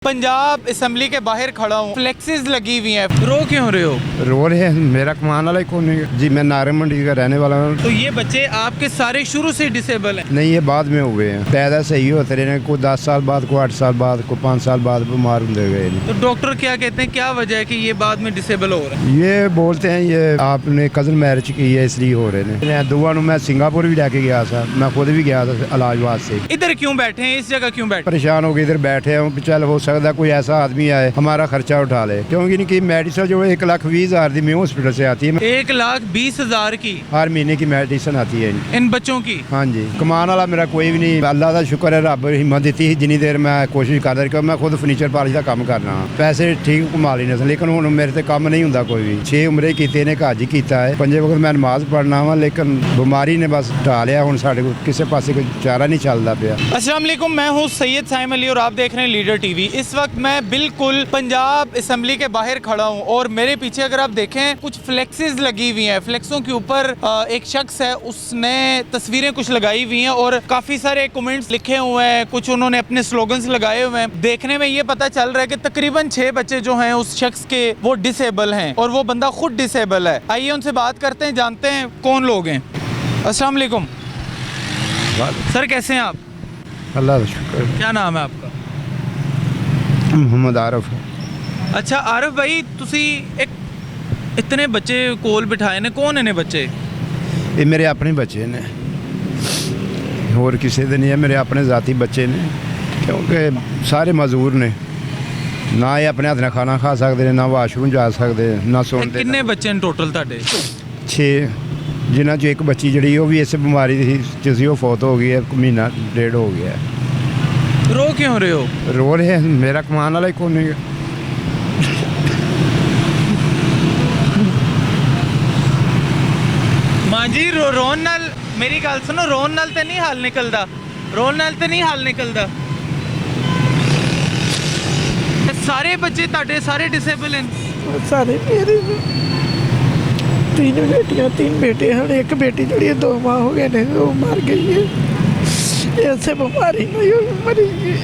Punjab assembly के बाहर खड़ा हूँ, फ्लेक्सेस लगी हुई हैं। रो क्यों रहे हो? रो रहे हैं, मेरा कमाने वाला ही कौन है जी। मैं नारंग मंडी का रहने वाला हूँ। तो ये बच्चे आपके सारे शुरू से डिसेबल हैं? नहीं, ये बाद में हुए हैं। पैदा सही होते रहे, कोई 10 साल बाद, कोई 8 साल बाद, कोई 5 साल बाद बीमार होते गए। तो डॉक्टर क्या कहते हैं, क्या वजह है कि ये बाद में डिसेबल हो रहे हैं? ये बोलते हैं ये आपने कजन मैरिज की है इसलिए हो रहे हैं। दुआ मैं सिंगापुर भी लेके गया था, मैं खुद भी गया था इलाज वास्ते। इधर क्यों बैठे हैं, इस जगह क्यों बैठे? परेशान हो गए, इधर बैठे हैं। चल हो सकता कोई ऐसा आदमी आए हमारा खर्चा उठा ले, क्योंकि इनकी मेडिसिन जो 1,20,000 की म्यू हॉस्पिटल से आती है। 1,20,000 की हर महीने की मेडिसिन आती है इन बच्चों की? हाँ जी। कमान वाला मेरा कोई भी नहीं। अल्लाह का शुक्र है, रब हिम्मत दी थी जिनी देर मैं कोशिश करता क्योंकि मैं खुद फर्नीचर पालिश का काम करना। पैसे ठीक कमा लेने से, लेकिन हुण मेरे ते काम नहीं होंदा कोई भी। 6 उम्रे कीते ने, काज ही कीता है। 5 वक्त मैं नमाज पढ़ना वा, लेकिन बीमारी ने बस ढा लिया। हुण साडे कोल किसी पासे कोई चारा नहीं चलता पिया। अस्सलाम वालेकुम, मैं हूँ सैयद साइम अली और आप देख रहे हैं लीडर टीवी। इस वक्त मैं बिल्कुल पंजाब असेंबली के बाहर खड़ा हूँ और मेरे पीछे अगर आप देखें कुछ फ्लेक्सेस लगी हुई हैं। फ्लेक्सों के ऊपर एक शख्स है, उसने तस्वीरें कुछ लगाई हुई हैं और काफ़ी सारे कमेंट्स लिखे हुए हैं। कुछ उन्होंने अपने स्लोगन्स लगाए हुए हैं। देखने में ये पता चल रहा है कि तकरीबन 6 बच्चे जो हैं उस शख्स के वो डिसेबल हैं और वो बंदा खुद डिसेबल है। आइए उनसे बात करते हैं, जानते हैं कौन लोग हैं। अस्सलाम वालेकुम सर, कैसे हैं आप? अल्लाह का शुक्र। क्या नाम है आपका? मोहम्मद आरफ। अच्छा आरिफ भाई, तुसी एक इतने बच्चे कोल बिठाए ने, कौन है बच्चे? ये मेरे अपने बच्चे ने, होर किसी दे नहीं है। मेरे अपने ज़ाती बच्चे ने, क्योंकि सारे मजदूर ने। ना ये अपने हाथ ना खाना खा सकते हैं, ना वाशरूम जा सकते, ना सोते। कितने बच्चे ने टोटल ताडे? 6, जिन्हों चो एक बच्ची जी वो भी इस बीमारी थी, वो फौत हो गई है। 1 महीना 1.5 हो गया है। रो क्यों रहे हो? रो रहे हैं, मेरा कमाने वाला ही कौन है। मां जी रोन नाल मेरी गल सुनो, रोन नाल ते नहीं हाल निकलदा, रोन नाल ते नहीं हाल निकलदा। सारे बच्चे ताडे सारे डिसेबल हैं? सारे मेरे 3 बेटियां 3 बेटे हैं। एक बेटी जी 2 माह हो गए ने, वो मर गई है। ऐसे बीमारी नहीं मरी है।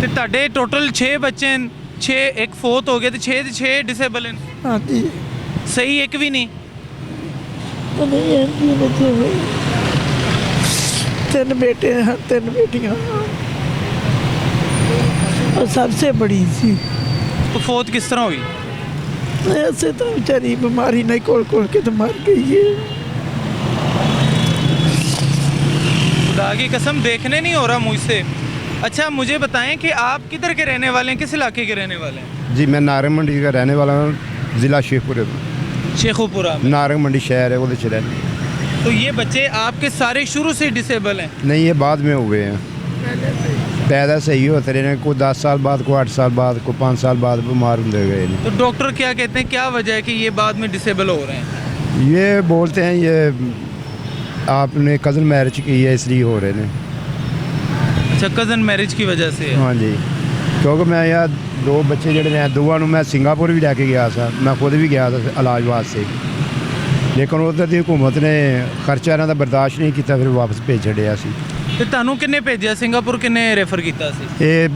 ते ताडे टोटल 6 बच्चे हैं, 6 एक फोत हो गए तो 6 डिसेबल हैं। हाँ जी। सही एक भी नहीं? तो नहीं है जी, बच्चे हुए 3 बेटे हैं, 3 बेटियां और सबसे बड़ी सी। तो फोत किस तरह हुई? ऐसे तो बेचारी बीमारी नहीं कोल के तो मर गई है। खुदा की कसम, देखने नहीं हो रहा मुझसे। अच्छा मुझे बताएं कि आप किधर के रहने वाले हैं, किस इलाके के रहने वाले हैं? जी, मैं नारंग मंडी का रहने वाला हूँ, ज़िला शेखपुरा। शेखुपुरा में? नारंग मंडी शहर है, वो रहने। तो ये बच्चे आपके सारे शुरू से डिसेबल हैं? नहीं, ये बाद में हुए हैं। पैदा सही होते रहे, कोई 10 साल बाद, कोई 8 साल बाद, कोई 5 साल बाद बीमार होते गए। तो डॉक्टर क्या कहते हैं, क्या वजह है कि ये बाद में डिसेबल हो रहे हैं? ये बोलते हैं ये आपने कज़न मैरिज की है इसलिए हो रहे हैं। अच्छा, कज़न मैरिज की वजह से है? हाँ जी, क्योंकि मैं यार 2 बच्चे जड़े हैं, दुआ मैं सिंगापुर भी लेके गया था, मैं खुद भी गया था इलाज वास्ते, लेकिन उधर की हुकूमत ने खर्चा इन्हों का बर्दाश्त नहीं किया, फिर वापस भेज छड़िया। ਤੇ ਤੁਹਾਨੂੰ ਕਿੰਨੇ ਭੇਜਿਆ ਸਿੰਗਾਪੁਰ, ਕਿੰਨੇ ਰੈਫਰ ਕੀਤਾ ਸੀ? ये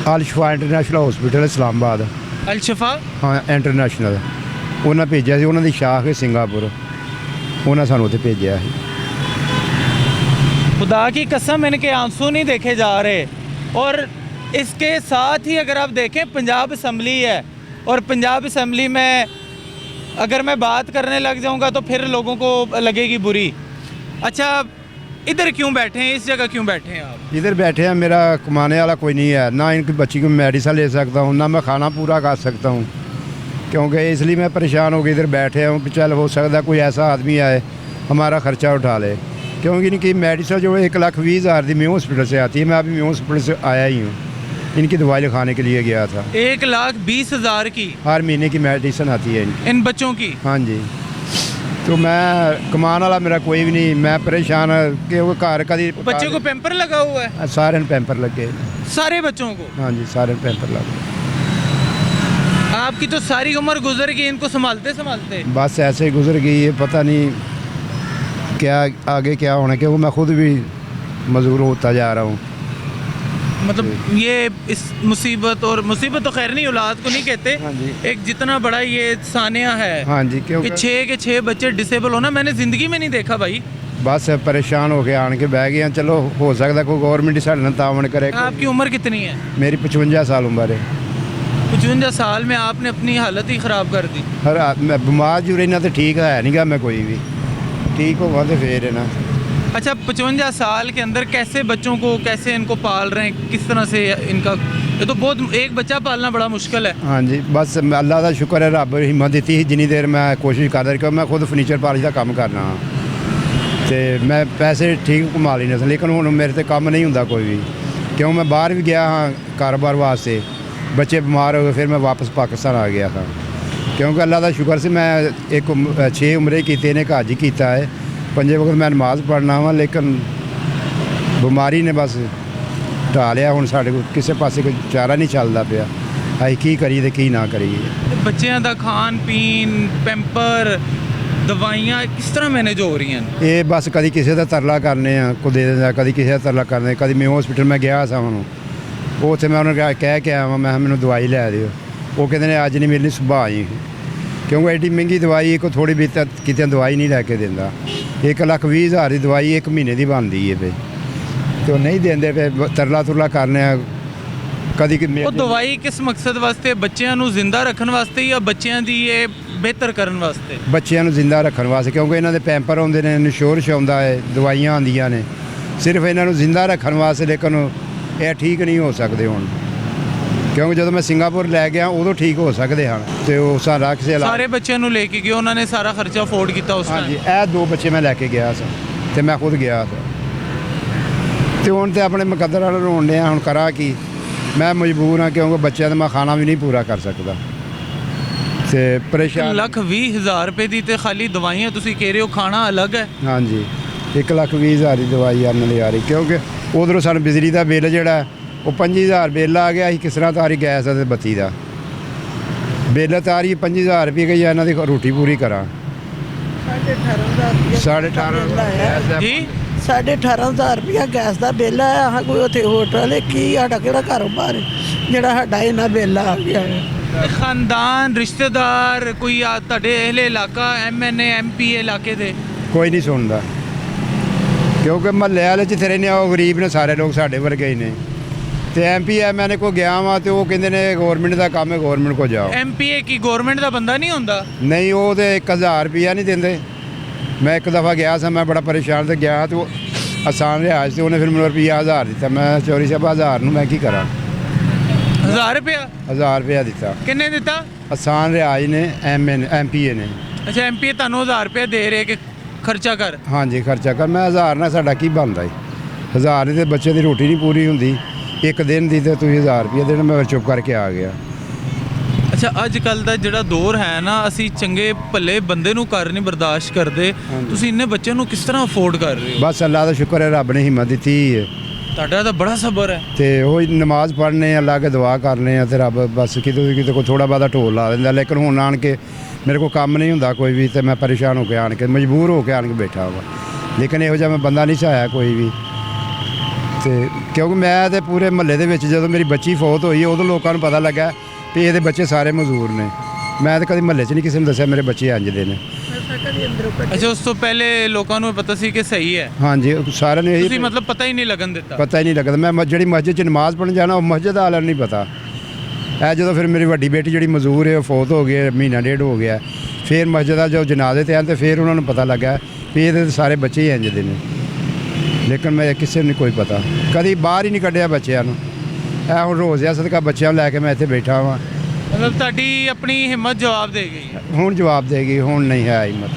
अल शफा इंटरनेशनल हॉस्पिटल इस्लामाबाद। अल शफा? हाँ, इंटरनेशनल उन्हें भेजा सी, उन्होंने शाख है सिंगापुर, उन्हें सानू उत्थे भेजा है। खुदा की कसम, इनके आंसू नहीं देखे जा रहे। और इसके साथ ही अगर आप देखें पंजाब असम्बली है, और पंजाब असम्बली में अगर मैं बात करने लग जाऊंगा तो फिर लोगों को लगेगी बुरी। अच्छा, इधर क्यों बैठे हैं, इस जगह क्यों बैठे हैं आप? इधर बैठे हैं, मेरा कमाने वाला कोई नहीं है। ना इनकी बच्ची को मेडिसिन ले सकता हूँ, ना मैं खाना पूरा कर सकता हूँ, क्योंकि इसलिए मैं परेशान हो गया। इधर बैठे हूँ कि चल हो सकता कोई ऐसा आदमी आए हमारा खर्चा उठा ले, क्योंकि इनकी मेडिसिन जो 1,20,000 की म्यू हॉस्पिटल से आती है। मैं अभी म्यू हॉस्पिटल से आया ही हूँ, इनकी दवाई लिखाने के लिए गया था। 1,20,000 की हर महीने की मेडिसिन आती है इनकी, इन बच्चों की? हाँ जी। तो मैं कमान वाला मेरा कोई भी नहीं, मैं परेशान कि वो घर का बच्चे को पैम्पर लगा हुआ है? सारे पैम्पर लगे, सारे बच्चों को? हाँ जी, सारे पैम्पर लगे। आपकी तो सारी उम्र गुजर गई इनको संभालते संभालते। बस ऐसे ही गुजर गई है, पता नहीं क्या आगे क्या होना, क्योंकि मैं खुद भी मजबूर होता जा रहा हूँ। मतलब ये इस मुसीबत, और मुसीबत तो खैर नहीं, औलाद को नहीं कहते, हाँ जी। एक जितना बड़ा ये सानिया है हाँ जी, कि क्योंकि 6 के 6 बच्चे डिसेबल होना मैंने ज़िंदगी में नहीं देखा भाई। बस परेशान हो के आन के बह गए हैं। चलो हो सकता कोई गवर्नमेंट ही साढ़े नाल तावन करे। आपकी उम्र कितनी है? मेरी 55 साल उम्र है। 55 साल में आपने अपनी हालत ही ख़राब कर दी। हर मैं बीमार जू रहना तो ठीक है नहीं गा, मैं कोई भी ठीक होगा तो फिर है ना। अच्छा, 55 साल के अंदर कैसे बच्चों को, कैसे इनको पाल रहे हैं, किस तरह से इनका, ये तो बहुत, एक बच्चा पालना बड़ा मुश्किल है। हाँ जी, बस अल्लाह का शुक्र है, रब हिम्मत दी जिनी देर मैं कोशिश कर रहा, क्योंकि मैं खुद फर्नीचर पालिश का काम करना हाँ, तो मैं पैसे ठीक कमा लेने थे, लेकिन हुण मेरे से काम नहीं होंदा कोई भी, क्यों मैं बाहर भी गया हाँ कारोबार वास्ते, बच्चे बीमार हो गए, फिर मैं वापस पाकिस्तान आ गया था। क्योंकि अल्लाह का शुक्र से मैं एक 6 उम्रे की ने हज ही किया है, 5 वक्त मैं नमाज पढ़ना वा, लेकिन बीमारी ने बस ढा लिया। हुण साडे कोल किसी पासे कोई चारा नहीं चलता पिया, असीं की करिए ते की ना करिए। बच्चों का खान पीन, पैंपर, दवाइयाँ किस तरह मैनेज हो रही हैं? ये बस कभी किसी का तरला करने को दे देंदा, कभी किसी का तरला करने। कभी मैं हॉस्पिटल में गया सा हूँ, उत्थे मैं उन्होंने कह के आया मैं मैंने दवाई लै दिओ, वो कहते ने अज नहीं मिलनी, सुबह आई, क्योंकि एडी महंगी दवाई को थोड़ी भी कितने दवाई नहीं लैके देंदा। 1,20,000 की दवाई 1 महीने की बनती है पे, तो नहीं देंदे पे, तरला तुरला करने कभी वो दवाई किस मकसद वास्ते? बच्चों को जिंदा रखने वास्ते या बच्चों की ये बेहतर करने वास्ते? बच्चों जिंदा रखने वास्ते, क्योंकि इन्हों के पैंपर आते हैं, इंश्योरेंस आता है, दवाइयाँ आंदियाँ ने, सिर्फ इन्हों जिंदा रखने वास्ते, लेकिन ये ठीक नहीं हो सकते हुण, क्योंकि जो मैं सिंगापुर लै गया उदों ठीक हो सकते हैं, तो उस रख से सारे बच्चों को लेके गए, उन्होंने सारा खर्चा अफोर्ड किया उस हाँ टाइम? जी, यह 2 बच्चे मैं लैके गया सा, तो मैं खुद गया था, तो हुण तो अपने मुकद्दर वाल रोन लिया, हुण करा कि मैं मजबूर हाँ, क्योंकि बच्चों का मैं खाना भी नहीं पूरा कर सकता, तो परेशान। 1,20,000 रुपए की तो खाली दवाइयाँ तुसी कह रहे हो, खाना अलग है? हाँ जी, 1,20,000 की दवाई आने ली आ रही, क्योंकि उधरों सानूं बिजली का बिल जोड़ा वो 25,000 बिल आ गया, किस तरह तारी गैस ते बत्ती का बिल तारी 25,000 रुपये गई, इन्हों की रोटी पूरी करा। 18,500 जी, 18,500 रुपया गैस का बिल आया। हाँ कोई उत्थे होटल की साडा किहड़ा कारोबार है जिहड़ा साडा इन्ना बिल आ गया है? खानदान, रिश्तेदार कोई तुहाडे अहले इलाका, MNA MP इलाके दे कोई नहीं सुनता, क्योंकि महल्ले वाले जिथे रहने वो गरीब ने, सारे लोग साढ़े वर्गे ही ने, तो MP MNA को गया वहाँ तो वो कहते ने गवर्नमेंट का काम है, गवर्नमेंट को जाओ। MPA की गवर्नमेंट का बंदा नहीं होंदा? नहीं, वो तो 1,000 रुपया नहीं देंगे। मैं एक दफ़ा गया था, मैं बड़ा परेशान से गया, तो आसान रिहाज से उन्हें फिर मैंने रुपया 1,000 दिता, मैं चोरी से 1,000 मैं की करा। 1,000 रुपया? 1,000 रुपया दिता। किन्ने दिता? आसान रिहाज ने MPA ने। अच्छा, MPA तुहानू 1,000 रुपया दे रहे कि खर्चा कर? हाँ जी, खर्चा कर। मैं 1,000 ना साडा की बनता है, 1,000 नहीं तो बच्चे की रोटी नहीं पूरी होंगी, एक दिन की तो तुसीं 1,000 रुपया देना, मैं चुप करके आ गया। अच्छा, अजकल का जिहड़ा दौर है ना, असी चंगे भले बंदे नूं कर नहीं बर्दाश्त करते, तुसीं इन्ने बच्चों नूं किस तरह अफोर्ड कर रहे हो? बस अल्लाह का शुक्र है, रब ने हिम्मत दी है, तुहाडा तो बड़ा सबर है। तो वो नमाज पढ़ने अल्लाह के दुआ करने, तो रब बस कितों कोई थोड़ा बहुत ढोल ला देंदा, लेकिन हुण आन के मेरे को काम नहीं होंदा कोई भी, तो मैं परेशान होकर आन के मजबूर होकर आन के बैठा हुआ, लेकिन इहो जिहा मैं बंदा नहीं चाया कोई भी, तो क्योंकि मैं तो पूरे महल्ले दे विच जदों मेरी बच्ची फौत होई उदों लोकां नूं पता लगा कि ये बच्चे सारे मजदूर ने, मैं तो कभी महल्ले च नहीं किसी ने दस्सिया मेरे बच्चे इंज दे ने। अच्छा, उस तो पहले लोगों को पता सी कि सही है? हाँ जी, सारे ने तुसीं मतलब पता ही नहीं लगन दिता? पता ही नहीं लगता। मैं जिहड़ी मस्जिद च नमाज पढ़न जाना, वो मस्जिद वाले नहीं पता है। जो फिर मेरी वड्डी बेटी जिहड़ी मजदूर है, वो फौत हो गई, महीना डेढ़ हो गया, फिर मस्जिद का जो जनाजे ते आए, तो फिर उन्होंने पता लगा कि ये सारे बच्चे ही इंज दे ने, लेकिन मैं किसी ने कोई पता कभी बाहर ही नहीं कढ़िया बच्चों को। ऐ हुण रोज़ सदका बच्चों लैके मैं इत्थे बैठा हाँ। मतलब तुहाडी अपनी हिम्मत जवाब दे गई है? हुण जवाब देगी, हुण नहीं है हिम्मत,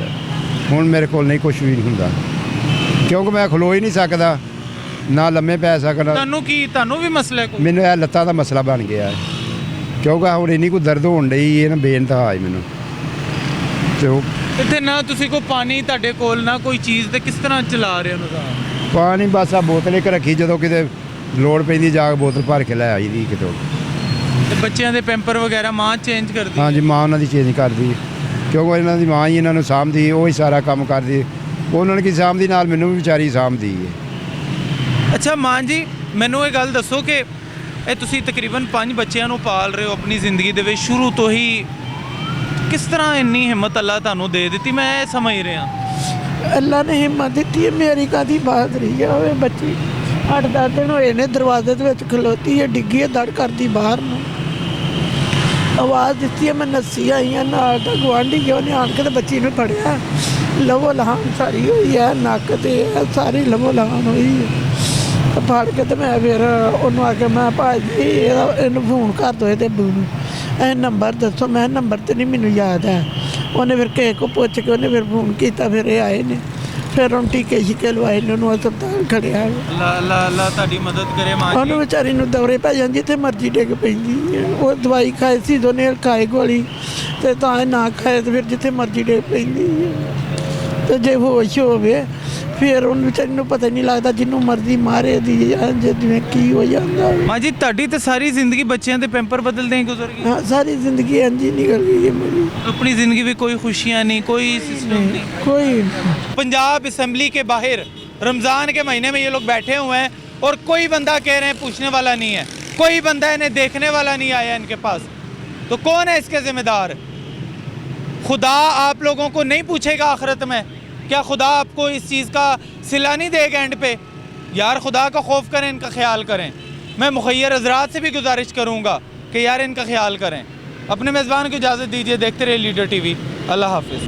हुण मेरे को नहीं कुछ भी नहीं हुंदा, क्योंकि मैं खलो ही नहीं सकदा, ना लम्मे पै सकदा। तुहानू भी मसला है कोई? मैनूं यह लत्तां दा मसला बन गया है, क्योंकि हुण इन्नी कोई दर्द होण डई है ना, बेइंतहा है मैनूं, तो इत्थे ना तुसी को पानी तुहाडे कोल ना कोई चीज़, ते किस तरह चला रहे हो निज़ाम? पानी बस आ बोतल एक रखी, जदों किते लोड़ पैंदी जा के बोतल भर के लै आई दी कितों। ते बच्चों के पैंपर वगैरह माँ चेंज कर दी? हाँ जी, माँ उन्होंने चेंज कर दी, क्योंकि इन्हों की माँ ही इन्होंने सामभदी, वो ही सारा काम करती, उन्होंने की सामभदी, नाल मैनूं भी बेचारी सामभदी है। अच्छा मां जी, मैनू ये गल दसो कि ਇਹ ਤੁਸੀਂ ਤਕਰੀਬਨ 5 ਬੱਚਿਆਂ ਨੂੰ ਪਾਲ ਰਹੇ ਹੋ ਆਪਣੀ ਜ਼ਿੰਦਗੀ ਦੇ ਵਿੱਚ ਸ਼ੁਰੂ ਤੋਂ ਹੀ। ਕਿਸ ਤਰ੍ਹਾਂ ਇੰਨੀ ਹਿੰਮਤ ਅੱਲਾ ਤੁਹਾਨੂੰ ਦੇ ਦਿੱਤੀ, ਮੈਂ ਇਹ ਸਮਝ ਰਿਹਾ। ਅੱਲਾ ਨੇ ਹਿੰਮਤ ਦਿੱਤੀ ਹੈ, ਮੇਰੀ ਕਾਹਦੀ ਬਹਾਦਰੀ ਹੈ। ਉਹ ਬੱਚੀ 8-10 ਦਿਨ ਹੋਏ ਨੇ ਦਰਵਾਜ਼ੇ ਦੇ ਵਿੱਚ ਖਲੋਤੀ ਹੈ, ਡਿੱਗੀ ਹੈ ਦੜ ਕਰਦੀ ਬਾਹਰ ਨੂੰ। ਆਵਾਜ਼ ਦਿੱਤੀ ਹੈ, ਮੈਂ ਨੱਸੀ ਆਈ ਹਾਂ, ਨਾਲ ਦਾ ਗੁਆਂਢੀ ਗਿਆ, ਉਹਨੇ ਆਣ ਕੇ ਤੇ ਬੱਚੀ ਨੂੰ ਫੜਿਆ। ਲਹੂ ਲਹਾਨ ਸਾਰੀ ਹੋਈ ਹੈ, ਨੱਕ ਤੇ ਸਾਰੀ ਲਹੂ ਲਹਾਨ ਹੋਈ ਹੈ। ਫੜ ਕੇ ਤੇ ਮੈਂ ਫਿਰ ਉਹਨੂੰ ਆ ਕੇ ਮੈਂ ਭਾਜੀ ਇਹਨੂੰ ਫੋਨ ਕਰ ਦਿਓ ਇਹਦੇ ਅੱਬੂ ਨੂੰ, ਇਹ ਨੰਬਰ ਦੱਸੋ। ਮੈਂ ਨੰਬਰ ਤੇ ਨਹੀਂ ਮੈਨੂੰ ਯਾਦ ਹੈ। ਉਹਨੇ ਫਿਰ ਕਿਸੇ ਕੋ ਪੁੱਛ ਕੇ ਉਹਨੇ ਫਿਰ ਫੋਨ ਕੀਤਾ, ਫਿਰ ਇਹ ਆਏ ਨੇ, ਫਿਰ ਹੁਣ ਟੀਕੇ ਛਿਕੇ ਲਵਾਏ ਨੇ, ਉਹਨੂੰ ਹਸਪਤਾਲ ਖੜਿਆ। ਅੱਲਾ ਤੁਹਾਡੀ ਮਦਦ ਕਰੇ ਮਾਂ ਜੀ। ਉਹਨੂੰ ਵਿਚਾਰੀ ਨੂੰ ਦੌਰੇ ਪੈ ਜਾਂਦੀ, ਜਿੱਥੇ ਮਰਜ਼ੀ ਡਿੱਗ ਪੈਂਦੀ ਹੈ। ਉਹ ਦਵਾਈ ਖਾਈ ਸੀ, ਦੋਨੇ ਖਾਏ ਗੋਲੀ, ਤੇ ਤਾਂ ਇਹ ਨਾ ਖਾਏ ਤੇ ਫਿਰ ਜਿੱਥੇ ਮਰਜ਼ੀ ਡਿੱਗ ਪੈਂਦੀ ਹੈ। ਤੇ ਜੇ ਹੋਸ਼ ਹੋਵੇ ਫਿਰ ਉਹਨੂੰ ਵਿਚਾਰੀ ਨੂੰ ਪਤਾ ਨਹੀਂ ਲੱਗਦਾ, ਜਿਹਨੂੰ ਮਰਜ਼ੀ ਮਾਰੇ ਦੀ ਜਿਵੇਂ ਕੀ ਹੋ ਜਾਂਦਾ। ਮਾਂ ਜੀ ਤੁਹਾਡੀ ਤਾਂ ਸਾਰੀ ਜ਼ਿੰਦਗੀ ਬੱਚਿਆਂ ਦੇ ਪੈਂਪਰ ਬਦਲਦੇ ਹੀ ਗੁਜ਼ਰ ਗਈ। हाँ सारी ज़िंदगी इंजी निकल गई है मेरी, अपनी ज़िंदगी में कोई खुशियाँ नहीं, कोई सिस्टम नहीं। कोई नहीं। पंजाब असम्बली के बाहर रमज़ान के महीने में ये लोग बैठे हुए हैं और कोई बंदा कह रहे हैं पूछने वाला नहीं है, कोई बंदा इन्हें देखने वाला नहीं आया इनके पास। तो कौन है इसके ज़िम्मेदार? खुदा आप लोगों को नहीं पूछेगा आखिरत में? क्या खुदा आपको इस चीज़ का सिला नहीं देगा एंड पे? यार खुदा का खौफ करें, इनका ख्याल करें। मैं मुखैर हज़रात से भी गुजारिश करूँगा कि यार इनका ख्याल करें। अपने मेज़बान को इजाज़त दीजिए। देखते रहिए लीडर टीवी। अल्लाह हाफिज़।